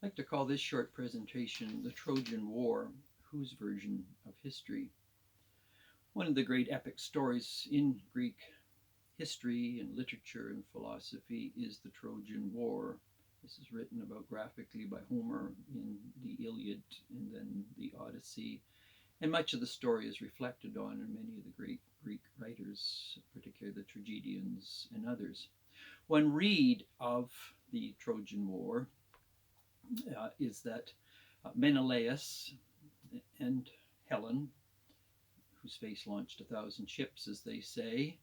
I'd like to call this short presentation The Trojan War, Whose Version of History? One of the great epic stories in Greek history and literature and philosophy is the Trojan War. This is written about graphically by Homer in the Iliad and then the Odyssey. And much of the story is reflected on in many of the great Greek writers, particularly the tragedians and others. One read of the Trojan War is that Menelaus and Helen, whose face launched 1,000 ships, as they say,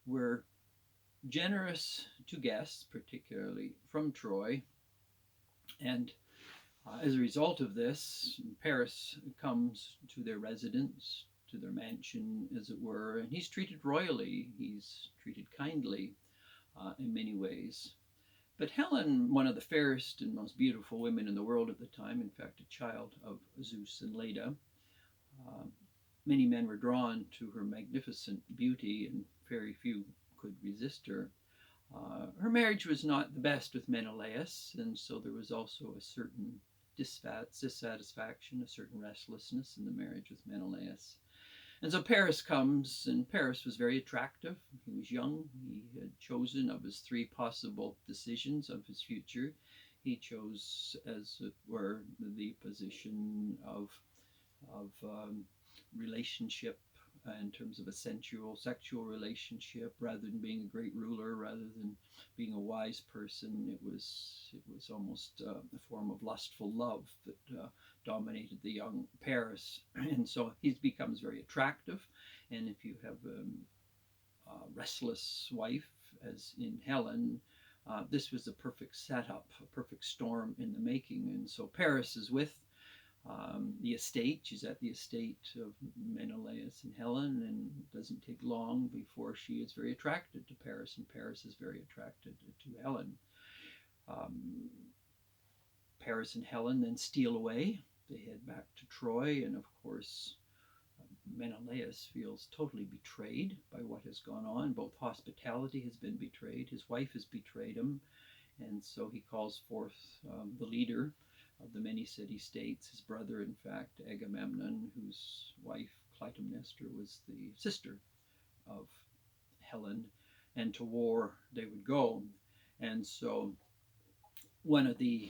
were generous to guests, particularly from Troy. And as a result of this, Paris comes to their residence, to their mansion, as it were, and he's treated royally, he's treated kindly in many ways. But Helen, one of the fairest and most beautiful women in the world at the time, in fact, a child of Zeus and Leda, uh, many men were drawn to her magnificent beauty, and very few could resist her. Her marriage was not the best with Menelaus, and so there was also a certain dissatisfaction, a certain restlessness in the marriage with Menelaus. And so Paris comes, and Paris was very attractive. He was young. He had chosen of his three possible decisions of his future. He chose, as it were, the position of relationship in terms of a sensual, sexual relationship, rather than being a great ruler, rather than being a wise person. It was almost a form of lustful love that dominated the young Paris, and so he becomes very attractive. And if you have a restless wife, as in Helen, this was a perfect setup, a perfect storm in the making. And so Paris is with the estate. She's at the estate of Menelaus and Helen, and it doesn't take long before she is very attracted to Paris, and Paris is very attracted to Helen. Um, Paris and Helen then steal away. They head back to Troy, and of course, Menelaus feels totally betrayed by what has gone on. Both hospitality has been betrayed, his wife has betrayed him, and so he calls forth the leader of the many city-states, his brother, in fact, Agamemnon, whose wife, Clytemnestra, was the sister of Helen, and to war they would go. And so one of the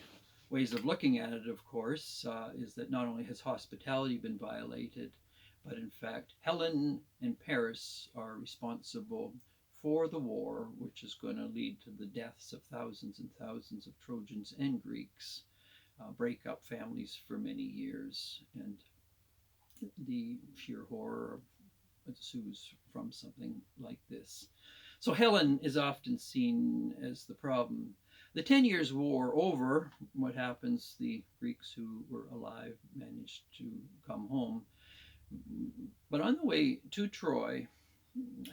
ways of looking at it, of course, is that not only has hospitality been violated, but in fact, Helen and Paris are responsible for the war, which is going to lead to the deaths of thousands and thousands of Trojans and Greeks, break up families for many years, and the sheer horror ensues from something like this. So Helen is often seen as the problem. The 10 Years' War over, what happens? The Greeks who were alive managed to come home. But on the way to Troy,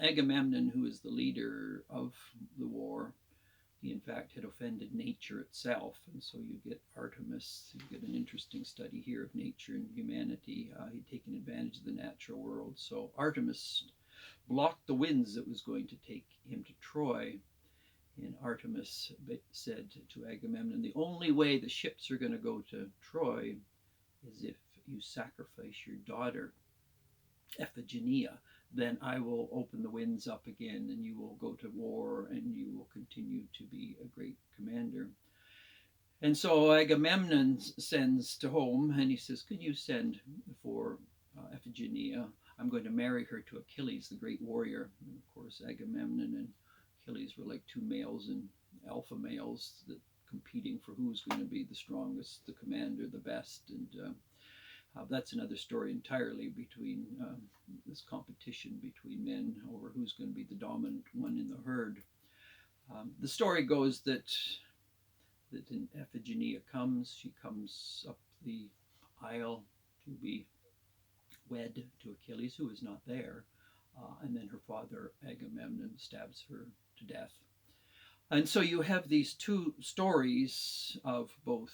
Agamemnon, who is the leader of the war, he in fact had offended nature itself, and so you get Artemis. You get an interesting study here of nature and humanity. He'd taken advantage of the natural world. So Artemis blocked the winds that was going to take him to Troy. And Artemis said to Agamemnon, the only way the ships are going to go to Troy is if you sacrifice your daughter, Iphigenia. Then I will open the winds up again, and you will go to war, and you will continue to be a great commander. And so Agamemnon sends to home, and he says, could you send for Iphigenia? I'm going to marry her to Achilles, the great warrior. And of course, Agamemnon and Achilles were like two males and alpha males that competing for who's going to be the strongest, the commander, the best. And that's another story entirely, between this competition between men over who's going to be the dominant one in the herd. The story goes that Iphigenia comes. She comes up the aisle to be wed to Achilles, who is not there, and then her father Agamemnon stabs her to death. And so you have these two stories of both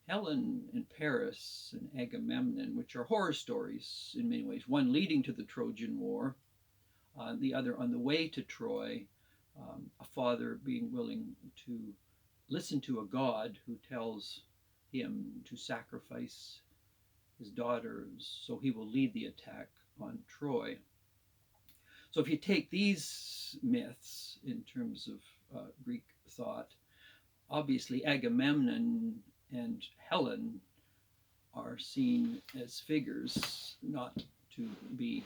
Helen and Paris and Agamemnon, which are horror stories in many ways, one leading to the Trojan War, the other on the way to Troy, a father being willing to listen to a god who tells him to sacrifice his daughters so he will lead the attack on Troy. So if you take these myths in terms of Greek thought, obviously Agamemnon and Helen are seen as figures not to be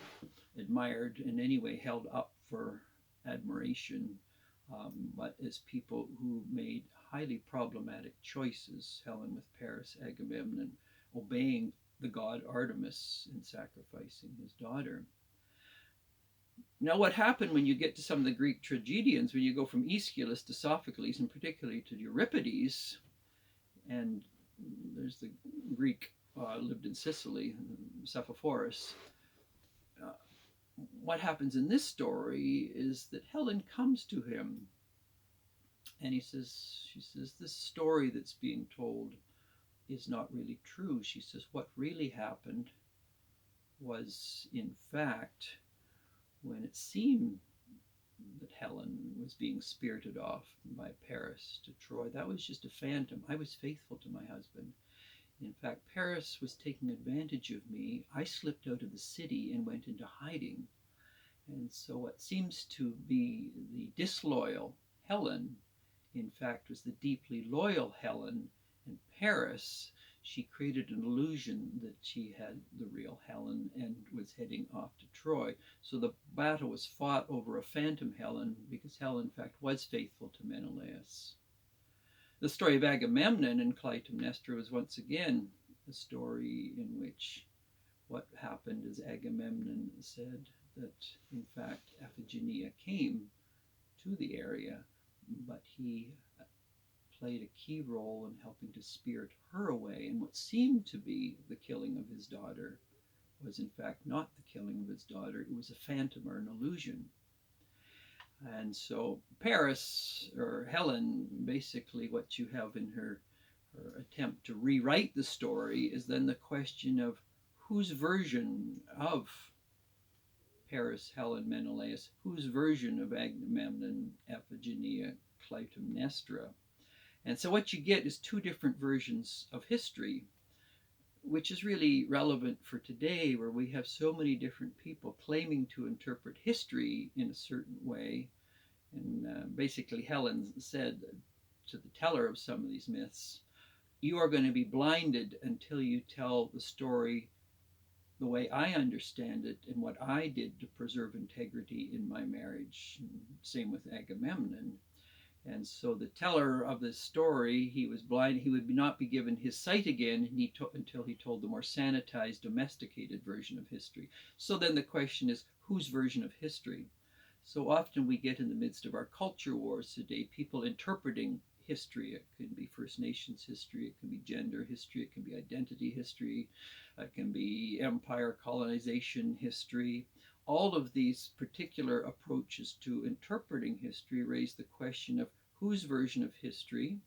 admired in any way, held up for admiration, but as people who made highly problematic choices, Helen with Paris, Agamemnon obeying the god Artemis and sacrificing his daughter. Now, what happened when you get to some of the Greek tragedians, when you go from Aeschylus to Sophocles, and particularly to Euripides, and there's the Greek lived in Sicily, Cephalorus. What happens in this story is that Helen comes to him, and she says, this story that's being told is not really true. She says, what really happened was, in fact, when it seemed that Helen was being spirited off by Paris to Troy, that was just a phantom. I was faithful to my husband. In fact, Paris was taking advantage of me. I slipped out of the city and went into hiding. And so what seems to be the disloyal Helen, in fact, was the deeply loyal Helen. And Paris, she created an illusion that she had the real Helen and was heading off to Troy. So the battle was fought over a phantom Helen because Helen, in fact, was faithful to Menelaus. The story of Agamemnon and Clytemnestra was once again a story in which what happened is Agamemnon said that, in fact, Iphigenia came to the area, but he played a key role in helping to spirit her away. And what seemed to be the killing of his daughter was, in fact, not the killing of his daughter. It was a phantom or an illusion. And so Paris, or Helen, basically what you have in her attempt to rewrite the story is then the question of whose version of Paris, Helen, Menelaus, whose version of Agamemnon, Iphigenia, Clytemnestra. And so what you get is two different versions of history, which is really relevant for today, where we have so many different people claiming to interpret history in a certain way. And basically Helen said to the teller of some of these myths, you are going to be blinded until you tell the story the way I understand it and what I did to preserve integrity in my marriage. Same with Agamemnon. And so the teller of this story, he was blind. He would not be given his sight again until he told the more sanitized, domesticated version of history. So then the question is, whose version of history? So often we get in the midst of our culture wars today, people interpreting history. It can be First Nations history, it can be gender history, it can be identity history, it can be empire colonization history. All of these particular approaches to interpreting history raise the question of whose version of history,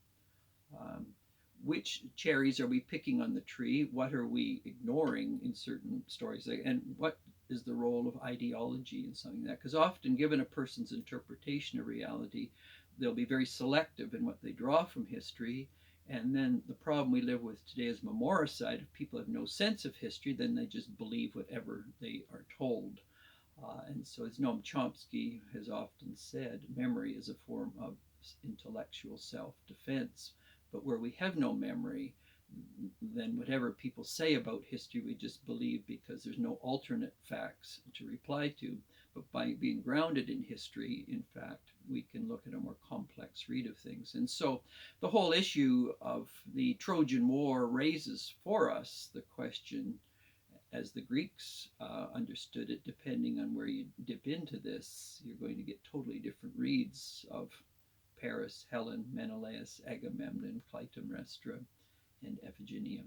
which cherries are we picking on the tree, what are we ignoring in certain stories, and what is the role of ideology in something like that? Because often, given a person's interpretation of reality, they'll be very selective in what they draw from history. And then the problem we live with today is memoricide. If people have no sense of history, then they just believe whatever they are told. And so, as Noam Chomsky has often said, memory is a form of intellectual self-defense. But where we have no memory, then whatever people say about history, we just believe because there's no alternate facts to reply to. But by being grounded in history, in fact, we can look at a more complex read of things. And so the whole issue of the Trojan War raises for us the question, as the Greeks understood it, depending on where you dip into this, you're going to get totally different reads of Paris, Helen, Menelaus, Agamemnon, Clytemnestra, and Iphigenia.